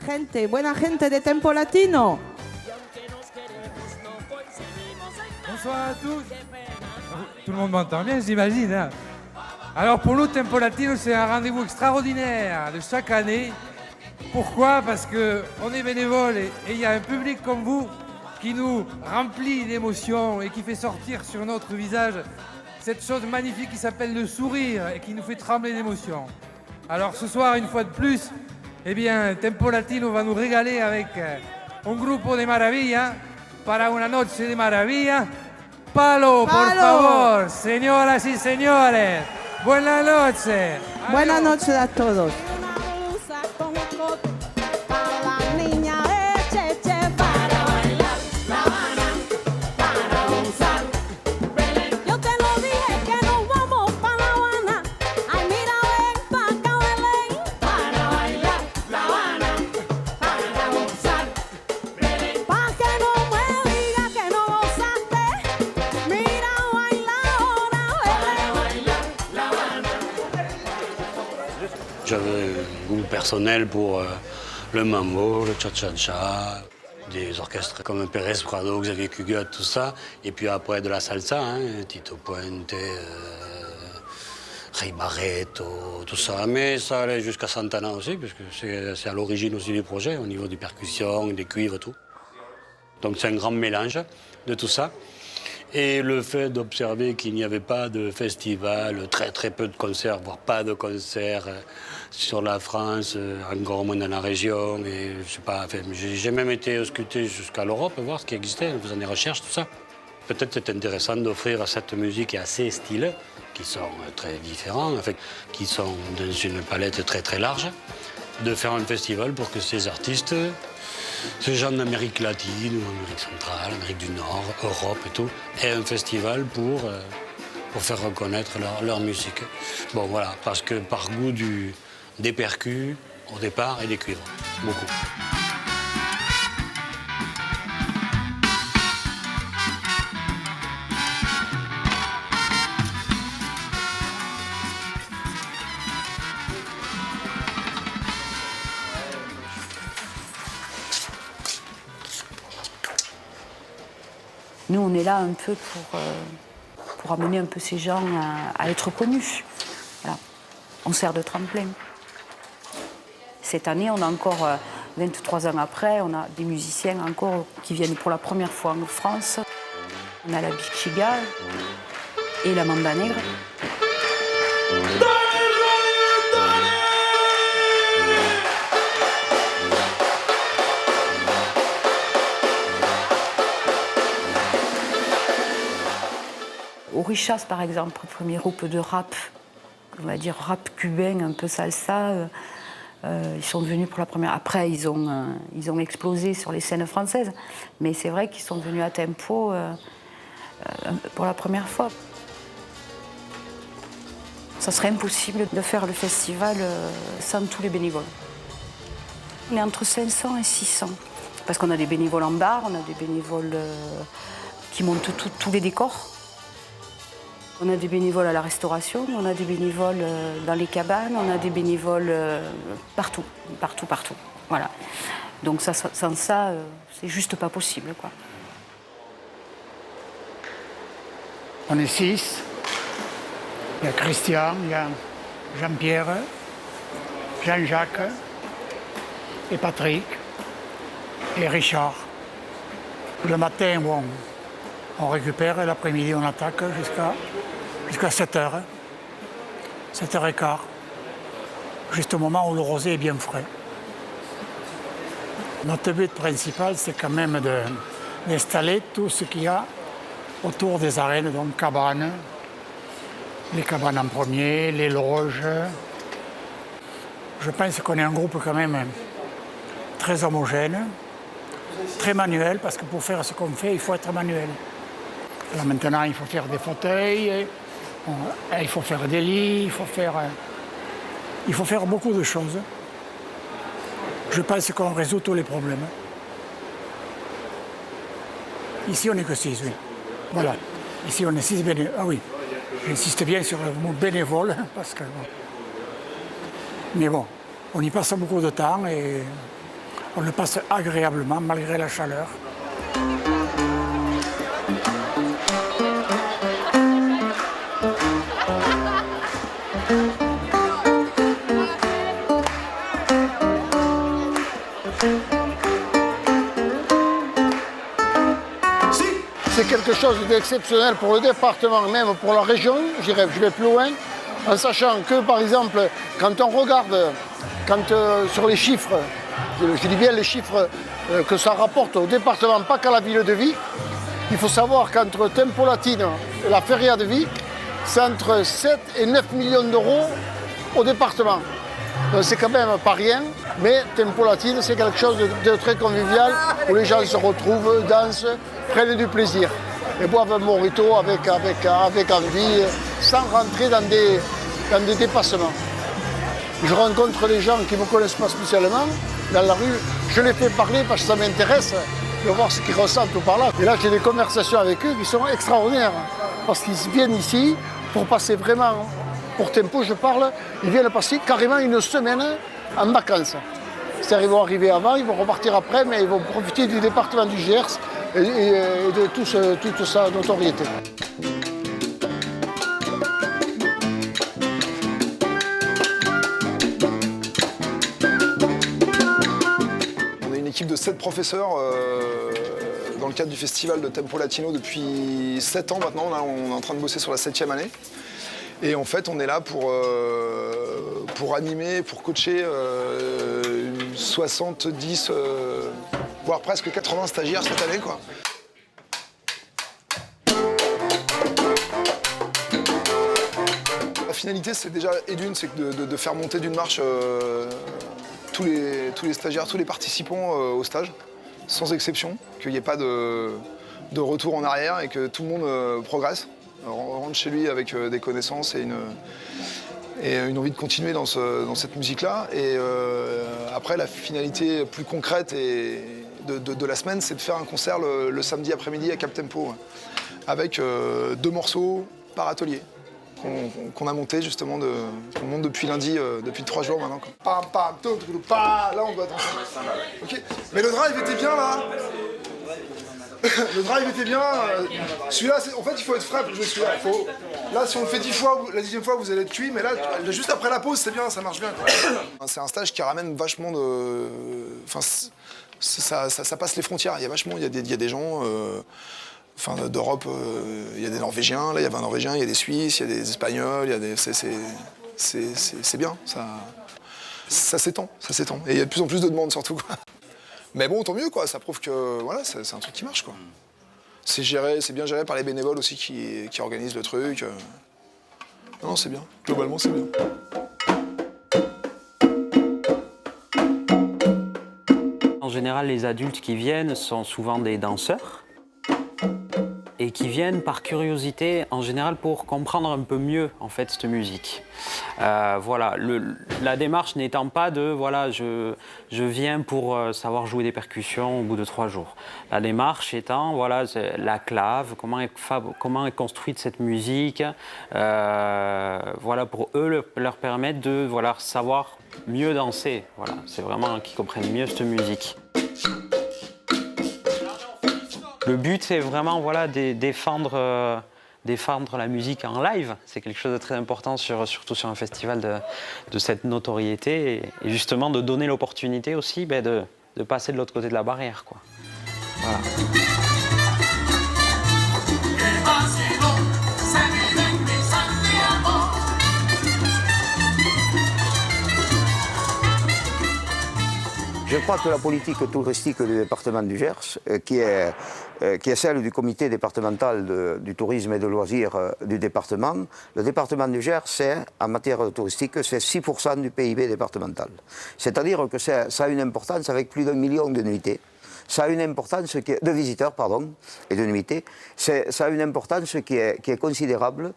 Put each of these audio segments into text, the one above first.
Gente, buena gente de Tempo Latino. Bonsoir à tous. Tout le monde m'entend bien, j'imagine. Hein. Alors pour nous, Tempo Latino, c'est un rendez-vous extraordinaire de chaque année. Pourquoi? Parce qu'on est bénévole et il y a un public comme vous qui nous remplit d'émotions et qui fait sortir sur notre visage cette chose magnifique qui s'appelle le sourire et qui nous fait trembler d'émotion. Alors ce soir, une fois de plus, eh bien, Tempo Latino va nous régaler avec un grupo de maravilla para una noche de maravilla. Palo, por favor, señoras y señores. Buenas noches. Buenas noches a todos. J'avais un goût personnel pour le mambo, le cha-cha-cha, des orchestres comme Pérez Prado, Xavier Cugat, tout ça. Et puis après de la salsa, hein, Tito Puente, Rey Barreto, tout ça. Mais ça allait jusqu'à Santana aussi, parce que c'est à l'origine aussi du projet, au niveau des percussions, des cuivres, tout. Donc c'est un grand mélange de tout ça. Et le fait d'observer qu'il n'y avait pas de festival, très peu de concerts, voire pas de concerts sur la France, encore moins dans la région. Et je sais pas, enfin, j'ai même été ausculté jusqu'à l'Europe, voir ce qui existait, en faisant des recherches, tout ça. Peut-être c'est intéressant d'offrir cette musique à ces styles, qui sont très différents, enfin, qui sont dans une palette très large, de faire un festival pour que ces artistes, ces gens d'Amérique latine, ou Amérique centrale, Amérique du Nord, Europe et tout, aient un festival pour faire reconnaître leur musique. Bon voilà, parce que par goût des percus au départ et des cuivres, beaucoup. Nous, on est là un peu pour amener un peu ces gens à être connus. Voilà. On sert de tremplin. Cette année, on a encore, 23 ans après, on a des musiciens encore qui viennent pour la première fois en France. On a la Bichiga et la Mamba Negra. Orichas, par exemple, premier groupe de rap, on va dire rap cubain, un peu salsa. Ils sont venus pour la première. Après, ils ont explosé sur les scènes françaises, mais c'est vrai qu'ils sont venus à Tempo pour la première fois. Ça serait impossible de faire le festival sans tous les bénévoles. On est entre 500 et 600, parce qu'on a des bénévoles en bar, on a des bénévoles qui montent tous les décors. On a des bénévoles à la restauration, on a des bénévoles dans les cabanes, on a des bénévoles partout. Voilà. Donc sans ça, c'est juste pas possible, quoi. On est 6. Il y a Christian, il y a Jean-Pierre, Jean-Jacques et Patrick et Richard. Le matin, bon, on récupère et l'après-midi, on attaque jusqu'à 7h, 7h15, juste au moment où le rosé est bien frais. Notre but principal, c'est quand même d'installer tout ce qu'il y a autour des arènes, donc cabanes, les cabanes en premier, les loges. Je pense qu'on est un groupe quand même très homogène, très manuel, parce que pour faire ce qu'on fait, il faut être manuel. Là maintenant, il faut faire des fauteuils, il faut faire des lits, il faut faire beaucoup de choses. Je pense qu'on résout tous les problèmes. Ici, on n'est que 6, oui. Voilà. Ici, on est 6 bénévoles. Ah oui, j'insiste bien sur le mot bénévole, parce que... Mais bon, on y passe beaucoup de temps et On le passe agréablement malgré la chaleur. C'est quelque chose d'exceptionnel pour le département, même pour la région, je vais plus loin, en sachant que, par exemple, quand on regarde sur les chiffres, je dis bien les chiffres que ça rapporte au département, pas qu'à la ville de Vic, il faut savoir qu'entre Tempo Latino et la Feria de Vic, c'est entre 7 et 9 millions d'euros au département. Donc c'est quand même pas rien, mais Tempo Latino, c'est quelque chose de très convivial, où les gens se retrouvent, dansent, prennent du plaisir et boivent un mojito avec envie, sans rentrer dans des dépassements. Je rencontre des gens qui ne me connaissent pas spécialement dans la rue, je les fais parler parce que ça m'intéresse de voir ce qu'ils ressentent par là. Et là, j'ai des conversations avec eux qui sont extraordinaires, parce qu'ils viennent ici pour passer vraiment, pour Tempo je parle, ils viennent passer carrément une semaine en vacances. C'est-à-dire qu'ils vont arriver avant, ils vont repartir après, mais ils vont profiter du département du Gers et de toute sa notoriété. On est une équipe de 7 professeurs dans le cadre du festival de Tempo Latino depuis 7 ans maintenant. Là, on est en train de bosser sur la 7e année. Et en fait, on est là pour animer, pour coacher 70, voire presque 80 stagiaires cette année, quoi. La finalité, c'est déjà, c'est de faire monter d'une marche tous les stagiaires, tous les participants au stage, sans exception, qu'il n'y ait pas de retour en arrière et que tout le monde progresse. On rentre chez lui avec des connaissances et une envie de continuer dans cette musique-là. Et après, la finalité plus concrète de la semaine, c'est de faire un concert le samedi après-midi à Cap Tempo, avec 2 morceaux par atelier qu'on a monté justement, qu'on monte depuis lundi, depuis 3 jours maintenant. Pam, pam, là on doit être ensemble. Okay. Mais le drive était bien là. Le drive était bien. Celui-là, en fait, il faut être frais pour jouer celui-là. Là, si on le fait 10 fois, la 10e fois, vous allez être cuit. Mais là, juste après la pause, c'est bien, ça marche bien. C'est un stage qui ramène vachement de... Enfin, ça passe les frontières. Il y a des gens... d'Europe, il y a des Norvégiens. Là, il y avait un Norvégien, il y a des Suisses, il y a des Espagnols. C'est bien. Ça s'étend. Et il y a de plus en plus de demandes, surtout, quoi. Mais bon, tant mieux, quoi. Ça prouve que voilà, c'est un truc qui marche, quoi. C'est bien géré par les bénévoles aussi qui organisent le truc. Non, c'est bien. Globalement, c'est bien. En général, les adultes qui viennent sont souvent des danseurs et qui viennent par curiosité, en général, pour comprendre un peu mieux, en fait, cette musique. Voilà, la démarche n'étant pas de, voilà, je viens pour savoir jouer des percussions au bout de 3 jours. La démarche étant, voilà, la clave, comment est construite cette musique, voilà, pour eux, leur permettre de, voilà, savoir mieux danser. Voilà, c'est vraiment qu'ils comprennent mieux cette musique. Le but, c'est vraiment, voilà, défendre la musique en live. C'est quelque chose de très important, surtout sur un festival de cette notoriété. Et justement, de donner l'opportunité aussi de passer de l'autre côté de la barrière, quoi. Voilà. Je crois que la politique touristique du département du Gers, qui est celle du comité départemental du tourisme et de loisirs du département, le département du Gers, en matière touristique, c'est 6% du PIB départemental. C'est-à-dire que ça a une importance avec plus d'1 million de nuitées. Ça a une importance de visiteurs, et de nuitées. Ça a une importance qui est considérable.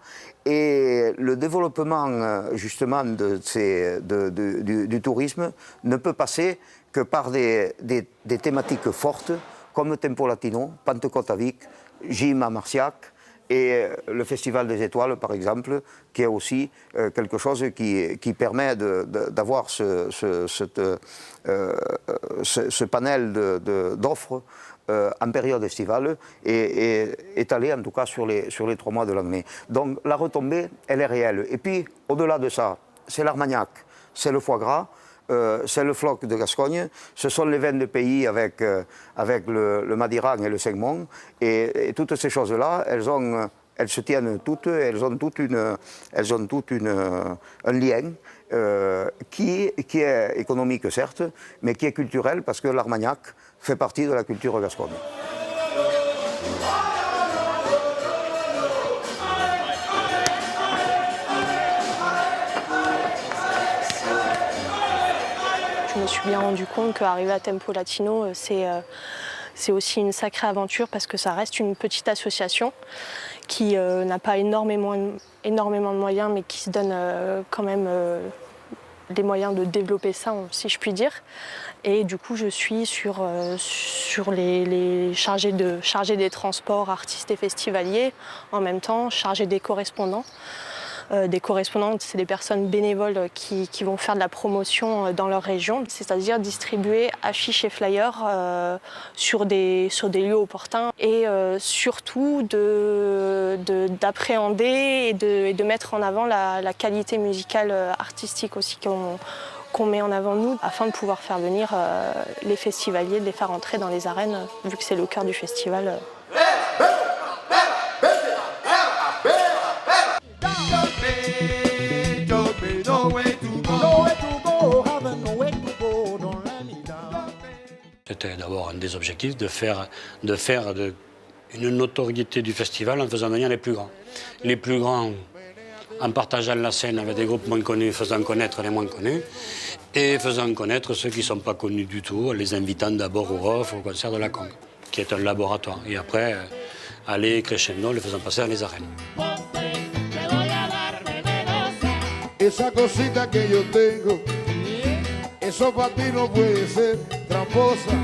Et le développement, justement, du tourisme ne peut passer que par des thématiques fortes, comme Tempo Latino, Pentecôte à Vic, Gym à Marciac, et le Festival des Étoiles, par exemple, qui est aussi quelque chose qui permet d'avoir ce panel d'offres en période estivale et étalé en tout cas sur les 3 mois de l'année. Donc la retombée, elle est réelle. Et puis, au-delà de ça, c'est l'Armagnac, c'est le foie gras, c'est le floc de Gascogne, ce sont les vins de pays avec le Madiran et le Segmont, et toutes ces choses-là, elles se tiennent toutes, elles ont toutes un lien qui est économique certes, mais qui est culturel parce que l'Armagnac fait partie de la culture gasconne. Je me suis bien rendu compte qu'arriver à Tempo Latino, c'est aussi une sacrée aventure parce que ça reste une petite association qui n'a pas énormément de moyens, mais qui se donne quand même les moyens de développer ça, si je puis dire. Et du coup, je suis sur les chargés des transports artistes et festivaliers, en même temps chargée des correspondants. Des correspondantes, c'est des personnes bénévoles qui vont faire de la promotion dans leur région, c'est-à-dire distribuer affiches et flyers sur des lieux opportuns et surtout d'appréhender et de mettre en avant la qualité musicale artistique aussi qu'on met en avant nous, afin de pouvoir faire venir les festivaliers, de les faire entrer dans les arènes, vu que c'est le cœur du festival. C'était d'abord un des objectifs de faire une notoriété du festival en faisant venir les plus grands. Les plus grands en partageant la scène avec des groupes moins connus, faisant connaître les moins connus, et faisant connaître ceux qui ne sont pas connus du tout, en les invitant d'abord au ROF, au concert de la Congue, qui est un laboratoire. Et après, aller crescendo, les faisant passer dans les arènes. Esa cosita que yo tengo, eso para ti no puede ser tramposa.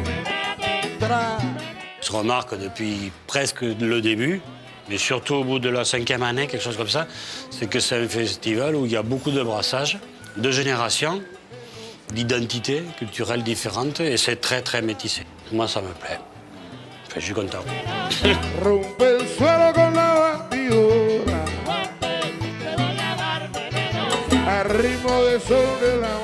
Je remarque depuis presque le début, mais surtout au bout de la 5e année, quelque chose comme ça, c'est que c'est un festival où il y a beaucoup de brassage, de générations, d'identités culturelles différentes, et c'est très très métissé. Moi, ça me plaît. Enfin, je suis content. Rompe el suelo con la batidora, al ritmo de sol de la